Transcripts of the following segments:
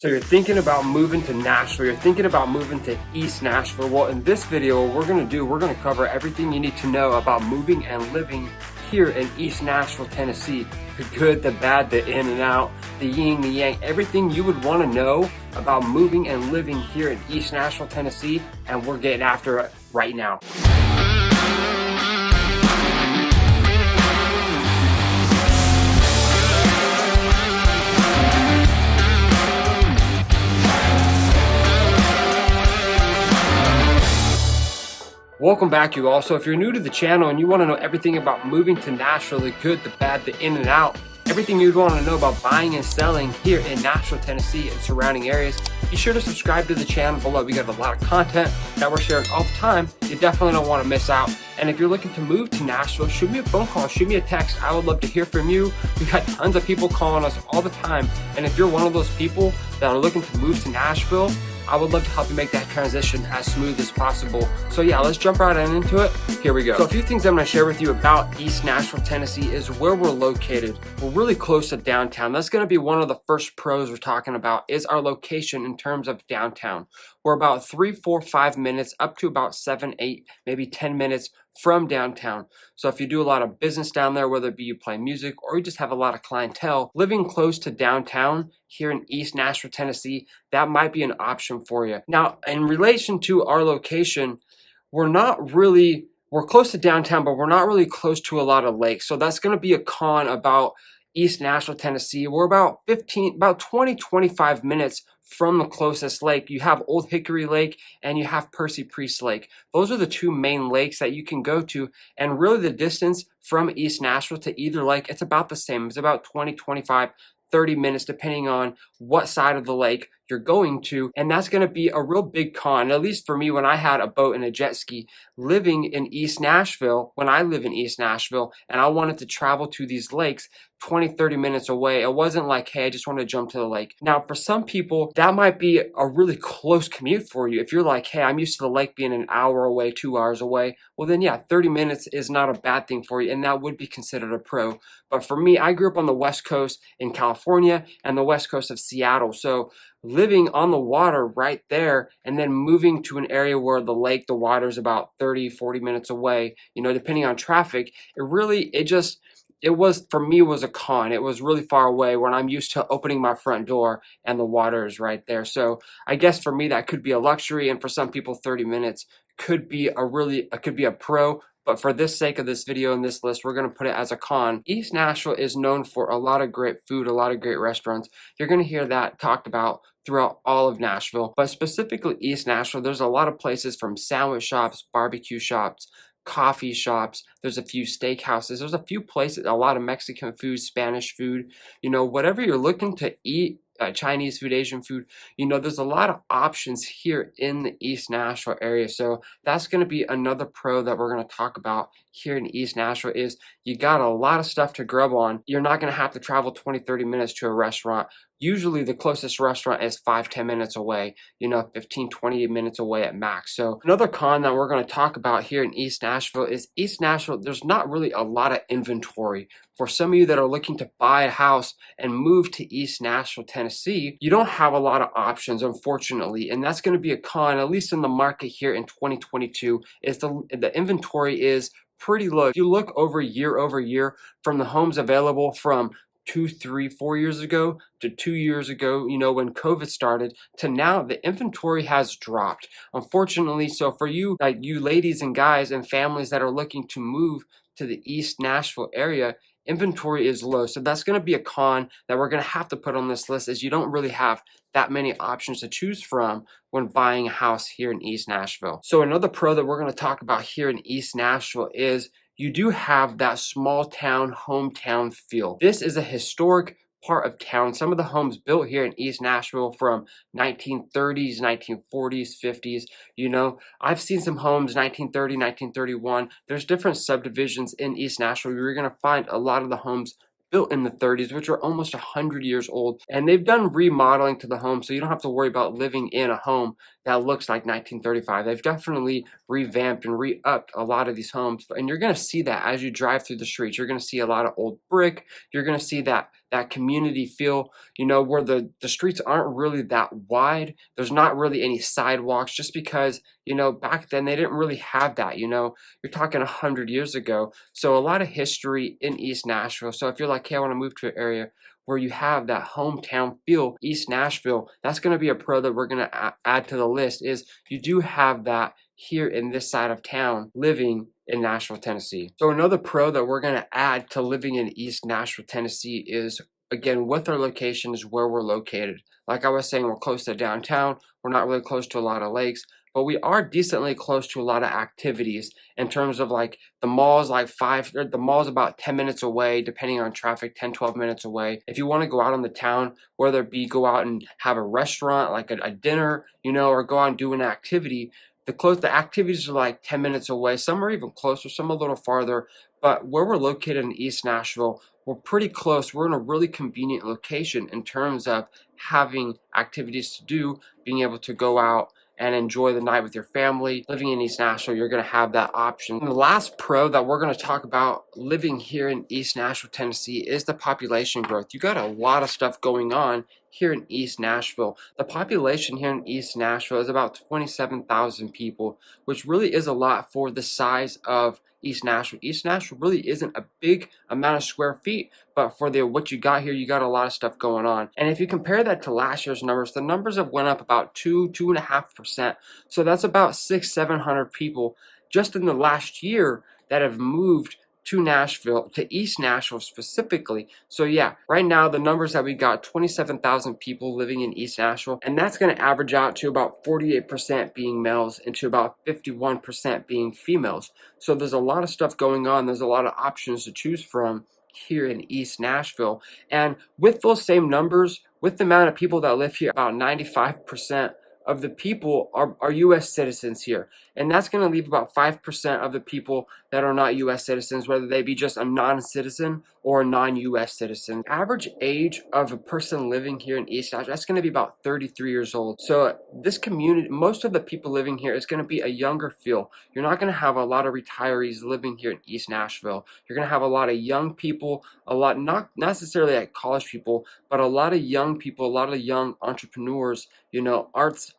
So you're thinking about moving to Nashville, you're thinking about moving to East Nashville. Well, in this video, what we're gonna cover everything you need to know about moving and living here in East Nashville, Tennessee. The good, the bad, the in and out, the yin, the yang, everything you would wanna know about moving and living here in East Nashville, Tennessee, and we're getting after it right now. Welcome back, you all. So if you're new to the channel and you want to know everything about moving to Nashville, the good, the bad, the in and out, everything you'd want to know about buying and selling here in Nashville, Tennessee and surrounding areas, be sure to subscribe to the channel below. We got a lot of content that we're sharing all the time. You definitely don't want to miss out. And if you're looking to move to Nashville, shoot me a phone call, shoot me a text. I would love to hear from you. We got tons of people calling us all the time. And if you're one of those people that are looking to move to Nashville, I would love to help you make that transition as smooth as possible. So yeah, let's jump right on into it. Here we go. So a few things I'm gonna share with you about East Nashville, Tennessee is where we're located. We're really close to downtown. That's gonna be one of the first pros we're talking about is our location in terms of downtown. We're about 3, 4, 5 minutes up to about 7, 8, maybe 10 minutes from downtown. So if you do a lot of business down there, whether it be you play music or you just have a lot of clientele, living close to downtown here in East Nashville, Tennessee, that might be an option for you. Now, in relation to our location, we're close to downtown, but we're not really close to a lot of lakes. So that's going to be a con about East Nashville, Tennessee. We're about 20, 25 minutes from the closest lake. You have Old Hickory Lake and you have Percy Priest Lake. Those are the two main lakes that you can go to. And really the distance from East Nashville to either lake, it's about the same. It's about 20, 25, 30 minutes, depending on what side of the lake you're going to. And that's going to be a real big con, at least for me when I had a boat and a jet ski living in East Nashville, when I live in East Nashville and I wanted to travel to these lakes 20, 30 minutes away. It wasn't like, hey, I just want to jump to the lake. Now, for some people, that might be a really close commute for you. If you're like, hey, I'm used to the lake being an hour away, 2 hours away, well then yeah, 30 minutes is not a bad thing for you and that would be considered a pro. But for me, I grew up on the West Coast in California and the West Coast of Seattle. So living on the water right there and then moving to an area where the lake, the water is about 30, 40 minutes away, you know, depending on traffic, it was, for me, was a con. It was really far away when I'm used to opening my front door and the water is right there. So I guess for me, that could be a luxury. And for some people, 30 minutes could be a pro. But for the sake of this video and this list, we're going to put it as a con. East Nashville is known for a lot of great food, a lot of great restaurants. You're going to hear that talked about throughout all of Nashville. But specifically East Nashville, there's a lot of places from sandwich shops, barbecue shops, coffee shops, there's a few steakhouses, there's a few places, a lot of Mexican food, Spanish food, you know, whatever you're looking to eat, Chinese food, Asian food, you know, there's a lot of options here in the East Nashville area. So that's going to be another pro that we're going to talk about here in East Nashville is you got a lot of stuff to grub on. You're not going to have to travel 20, 30 minutes to a restaurant. Usually the closest restaurant is 5, 10 minutes away, you know, 15, 20 minutes away at max. So another con that we're going to talk about here in East Nashville is East Nashville, there's not really a lot of inventory. For some of you that are looking to buy a house and move to East Nashville, Tennessee, you don't have a lot of options, unfortunately. And that's going to be a con, at least in the market here in 2022, is the inventory is pretty low. If you look over year from the homes available from 2, 3, 4 years ago to 2 years ago, you know, when COVID started, to now, the inventory has dropped, unfortunately. So for you, like you ladies and guys and families that are looking to move to the East Nashville area, inventory is low. So that's going to be a con that we're going to have to put on this list, is you don't really have that many options to choose from when buying a house here in East Nashville. So another pro that we're going to talk about here in East Nashville is you do have that small town, hometown feel. This is a historic part of town. Some of the homes built here in East Nashville from 1930s, 1940s, 50s, you know, I've seen some homes 1930, 1931. There's different subdivisions in East Nashville. You're going to find a lot of the homes built in the 30s, which are almost 100 years old. And they've done remodeling to the home, so you don't have to worry about living in a home that looks like 1935. They've definitely revamped and re-upped a lot of these homes. And you're going to see that as you drive through the streets. You're going to see a lot of old brick. You're going to see that that community feel, where the streets aren't really that wide. There's not really any sidewalks just because, back then they didn't really have that, you're talking 100 years ago. So a lot of history in East Nashville. So if you're like, hey, I want to move to an area where you have that hometown feel, East Nashville, that's going to be a pro that we're going to add to the list, is you do have that here in this side of town living in Nashville, Tennessee. So another pro that we're going to add to living in East Nashville, Tennessee is, again, with our location, is where we're located. Like I was saying, we're close to downtown. We're not really close to a lot of lakes, but we are decently close to a lot of activities in terms of like the mall's the mall's about 10 minutes away, depending on traffic, 10, 12 minutes away. If you want to go out on the town, whether it be go out and have a restaurant, like a dinner, or go out and do an activity, the activities are like 10 minutes away. Some are even closer, some a little farther. But where we're located in East Nashville, we're pretty close. We're in a really convenient location in terms of having activities to do, being able to go out and enjoy the night with your family. Living in East Nashville, you're going to have that option. And the last pro that we're going to talk about living here in East Nashville, Tennessee is the population growth. You got a lot of stuff going on here in East Nashville. The population here in East Nashville is about 27,000 people, which really is a lot for the size of East Nashville. East Nashville really isn't a big amount of square feet, but for what you got here, you got a lot of stuff going on. And if you compare that to last year's numbers, the numbers have went up about 2.5%. So that's about 700 people just in the last year that have moved to Nashville, to East Nashville specifically. So yeah, right now the numbers that we got, 27,000 people living in East Nashville, and that's going to average out to about 48% being males and to about 51% being females. So there's a lot of stuff going on. There's a lot of options to choose from here in East Nashville. And with those same numbers, with the amount of people that live here, about 95% of the people are U.S. citizens here. And that's going to leave about 5% of the people that are not U.S. citizens, whether they be just a non-citizen or a non-U.S. citizen. Average age of a person living here in East Nashville, that's going to be about 33 years old. So this community, most of the people living here is going to be a younger feel. You're not going to have a lot of retirees living here in East Nashville. You're going to have a lot of young people, a lot, not necessarily like college people, but a lot of young people, a lot of young entrepreneurs,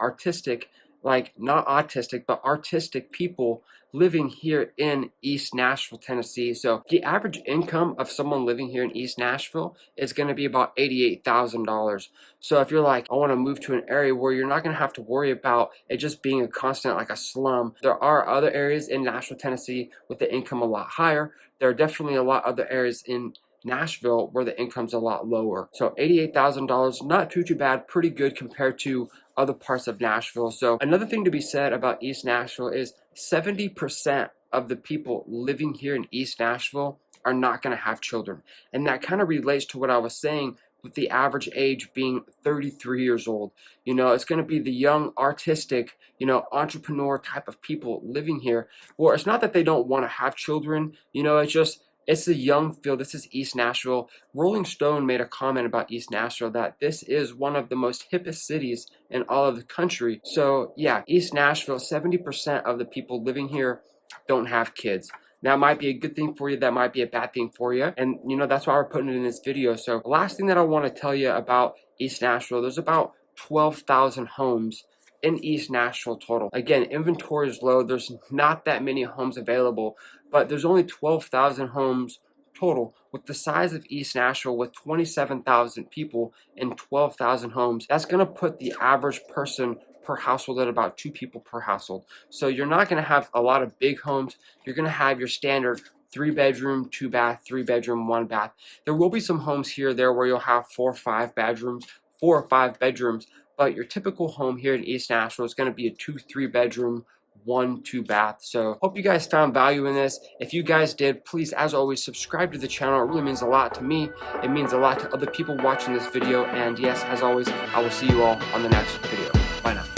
artistic, like not autistic, but artistic people living here in East Nashville, Tennessee. So the average income of someone living here in East Nashville is going to be about $88,000. So if you're like, I want to move to an area where you're not going to have to worry about it just being a constant, like a slum. There are other areas in Nashville, Tennessee with the income a lot higher. There are definitely a lot other areas in Nashville where the income's a lot lower. So $88,000, not too bad, pretty good compared to other parts of Nashville. So another thing to be said about East Nashville is 70% of the people living here in East Nashville are not going to have children. And that kind of relates to what I was saying with the average age being 33 years old. It's going to be the young, artistic, entrepreneur type of people living here. Well, it's not that they don't want to have children, it's a young feel. This is East Nashville. Rolling Stone made a comment about East Nashville that this is one of the most hippest cities in all of the country. So yeah, East Nashville, 70% of the people living here don't have kids. That might be a good thing for you. That might be a bad thing for you. And that's why we're putting it in this video. So the last thing that I want to tell you about East Nashville, there's about 12,000 homes in East Nashville total. Again, inventory is low. There's not that many homes available, but there's only 12,000 homes total. With the size of East Nashville, with 27,000 people and 12,000 homes, that's going to put the average person per household at about 2 people per household. So you're not going to have a lot of big homes. You're going to have your standard 3-bedroom, 2-bath, 3-bedroom, 1-bath. There will be some homes here or there where you'll have 4 or 5 bedrooms, 4 or 5 bedrooms, but your typical home here in East Nashville is going to be a 2-3-bedroom, 1-2-bath. So hope you guys found value in this. If you guys did, please, as always, subscribe to the channel. It really means a lot to me. It means a lot to other people watching this video. And yes, as always, I will see you all on the next video. Bye now.